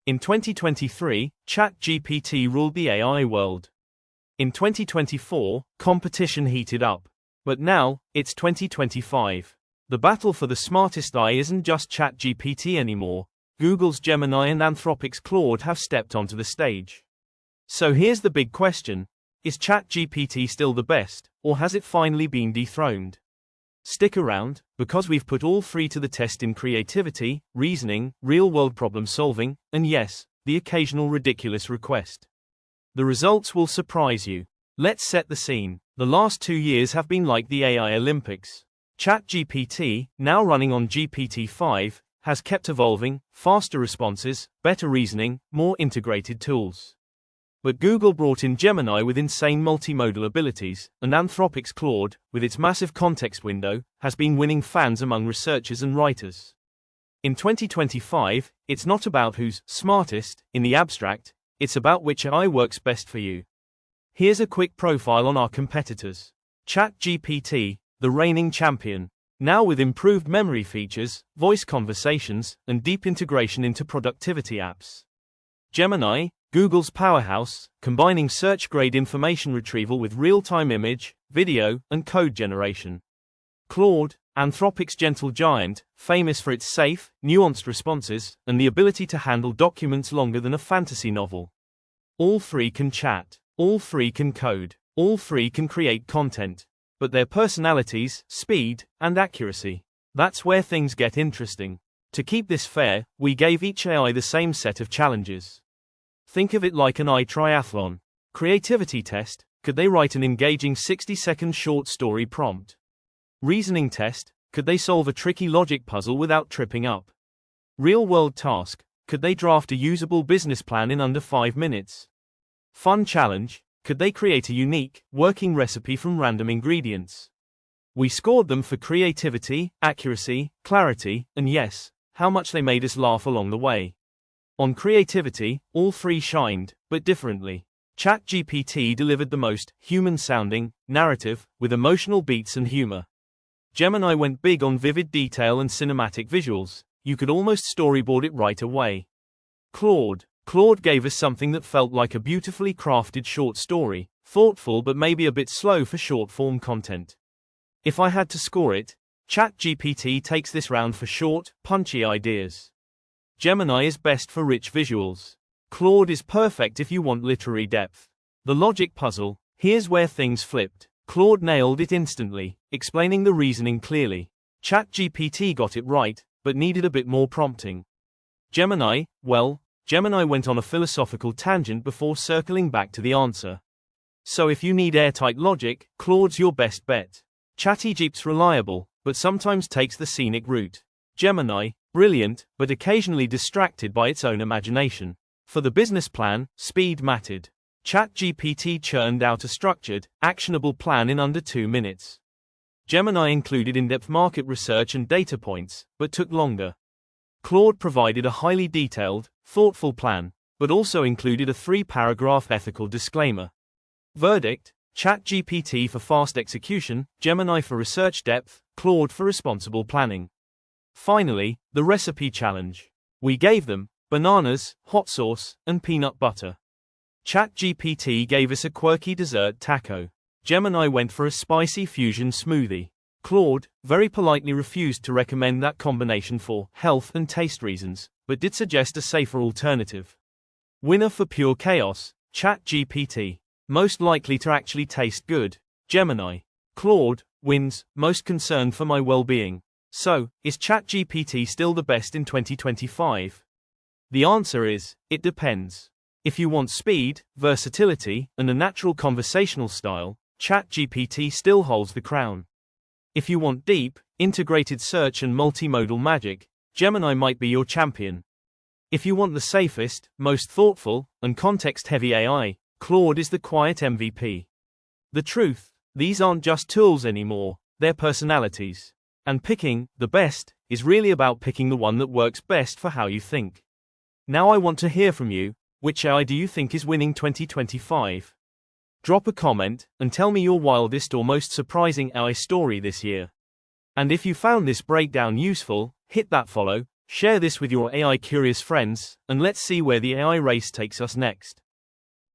In 2023, ChatGPT ruled the AI world. In 2024, competition heated up. But now, it's 2025. The battle for the smartest AI isn't just ChatGPT anymore. Google's Gemini and Anthropic's Claude have stepped onto the stage. So here's the big question. Is ChatGPT still the best, or has it finally been dethroned? Stick around, because we've put all three to the test in creativity, reasoning, real-world problem-solving, and yes, the occasional ridiculous request. The results will surprise you. Let's set the scene. The last 2 years have been like the AI Olympics. ChatGPT, now running on GPT-5, has kept evolving, faster responses, better reasoning, more integrated tools. But Google brought in Gemini with insane multimodal abilities, and Anthropic's Claude, with its massive context window, has been winning fans among researchers and writers. In 2025, it's not about who's smartest, in the abstract, it's about which AI works best for you. Here's a quick profile on our competitors. ChatGPT, the reigning champion. Now with improved memory features, voice conversations, and deep integration into productivity apps. Gemini, Google's powerhouse, combining search-grade information retrieval with real-time image, video, and code generation. Claude, Anthropic's gentle giant, famous for its safe, nuanced responses, and the ability to handle documents longer than a fantasy novel. All three can chat, all three can code, all three can create content. But their personalities, speed, and accuracy. That's where things get interesting. To keep this fair, we gave each AI the same set of challenges. Think of it like an AI triathlon. Creativity test, could they write an engaging 60-second short story prompt? Reasoning test, could they solve a tricky logic puzzle without tripping up? Real-world task, could they draft a usable business plan in under 5 minutes? Fun challenge, could they create a unique, working recipe from random ingredients? We scored them for creativity, accuracy, clarity, and yes, how much they made us laugh along the way. On creativity, all three shined, but differently. ChatGPT delivered the most human-sounding narrative, with emotional beats and humor. Gemini went big on vivid detail and cinematic visuals. You could almost storyboard it right away. Claude gave us something that felt like a beautifully crafted short story, thoughtful but maybe a bit slow for short-form content. If I had to score it, ChatGPT takes this round for short, punchy ideas. Gemini is best for rich visuals. Claude is perfect if you want literary depth. The logic puzzle, here's where things flipped. Claude nailed it instantly, explaining the reasoning clearly. ChatGPT got it right, but needed a bit more prompting. Gemini went on a philosophical tangent before circling back to the answer. So if you need airtight logic, Claude's your best bet. ChatGPT's reliable, but sometimes takes the scenic route. Gemini, brilliant, but occasionally distracted by its own imagination. For the business plan, speed mattered. ChatGPT churned out a structured, actionable plan in under 2 minutes. Gemini included in-depth market research and data points, but took longer. Claude provided a highly detailed, thoughtful plan, but also included a 3-paragraph ethical disclaimer. Verdict: ChatGPT for fast execution, Gemini for research depth, Claude for responsible planning. Finally, the recipe challenge. We gave them bananas, hot sauce, and peanut butter. ChatGPT gave us a quirky dessert taco. Gemini went for a spicy fusion smoothie. Claude very politely refused to recommend that combination for health and taste reasons, but did suggest a safer alternative. Winner for pure chaos, ChatGPT. Most likely to actually taste good, Gemini. Claude wins, most concerned for my well-being. So, is ChatGPT still the best in 2025? The answer is, it depends. If you want speed, versatility, and a natural conversational style, ChatGPT still holds the crown. If you want deep, integrated search and multimodal magic, Gemini might be your champion. If you want the safest, most thoughtful, and context-heavy AI, Claude is the quiet MVP. The truth, these aren't just tools anymore, they're personalities. And picking the best is really about picking the one that works best for how you think. Now I want to hear from you. Which AI do you think is winning 2025? Drop a comment and tell me your wildest or most surprising AI story this year. And if you found this breakdown useful, hit that follow Share this with your AI curious friends, and let's see where the AI race takes us next.